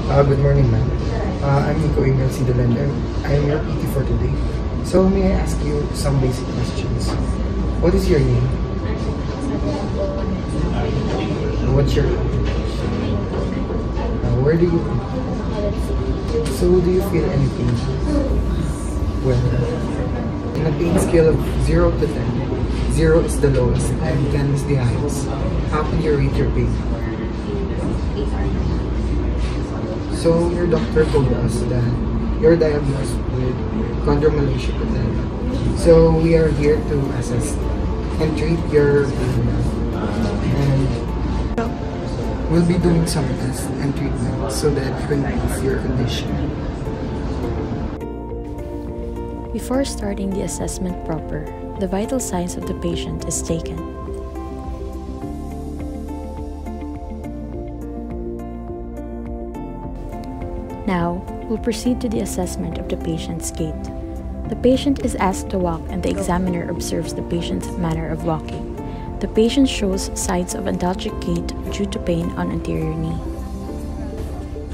Good morning, ma'am. I'm Nico Emil Sidolan. I'm your PT for today. So, may I ask you some basic questions? What is your name? What's your age? Where do you live? So, do you feel any pain? Well, in a pain scale of 0 to 10, 0 is the lowest and 10 is the highest. How can you rate your pain? So your doctor told us that you're diagnosed with Chondromalacia Patella. So we are here to assess and treat your pain. And we'll be doing some tests and treatment so that we can improve your condition. Before starting the assessment proper, the vital signs of the patient is taken. Now, we'll proceed to the assessment of the patient's gait. The patient is asked to walk and the examiner observes the patient's manner of walking. The patient shows signs of antalgic gait due to pain on anterior knee.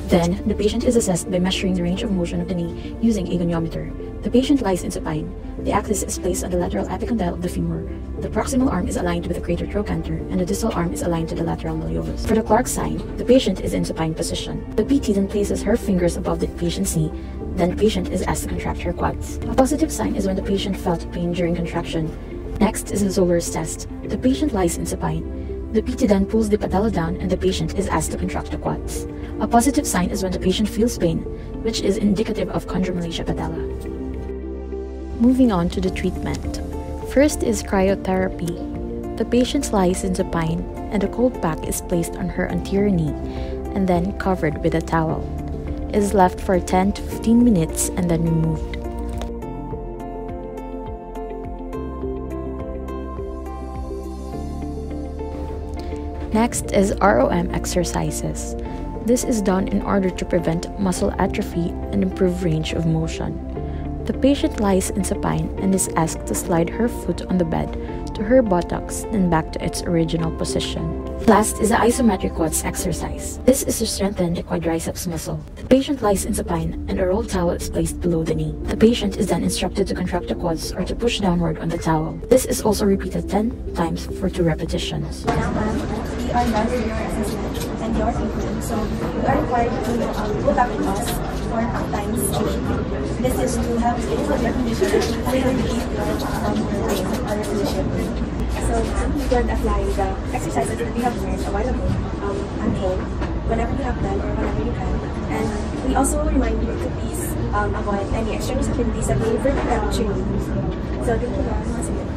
Then, the patient is assessed by measuring the range of motion of the knee using a goniometer. The patient lies in supine. The axis is placed on the lateral epicondyle of the femur. The proximal arm is aligned with the crater trochanter, and the distal arm is aligned to the lateral malleolus. For the Clark sign, the patient is in supine position. The PT then places her fingers above the patient's knee. Then the patient is asked to contract her quads. A positive sign is when the patient felt pain during contraction. Next is the Zollers test. The patient lies in supine. The PT then pulls the patella down and the patient is asked to contract the quads. A positive sign is when the patient feels pain, which is indicative of Chondromalacia patella. Moving on to the treatment. First is cryotherapy. The patient lies in supine and a cold pack is placed on her anterior knee and then covered with a towel. It is left for 10 to 15 minutes and then removed. Next is ROM exercises. This is done in order to prevent muscle atrophy and improve range of motion. The patient lies in supine and is asked to slide her foot on the bed to her buttocks then back to its original position. Last is the isometric quads exercise. This is to strengthen the quadriceps muscle. The patient lies in supine and a rolled towel is placed below the knee. The patient is then instructed to contract the quads or to push downward on the towel. This is also repeated 10 times for 2 repetitions. Now, ma'am, we are done with your assessment and your treatment, so you are required to go back to us for 5 times a week. This is to help improve your condition and relieve your pain or your condition. So you can apply the exercises that we have learned a while ago at home, whenever you have done or whenever you can. And we also remind you to please avoid any extreme activities that may prevent your knee. So thank you very much.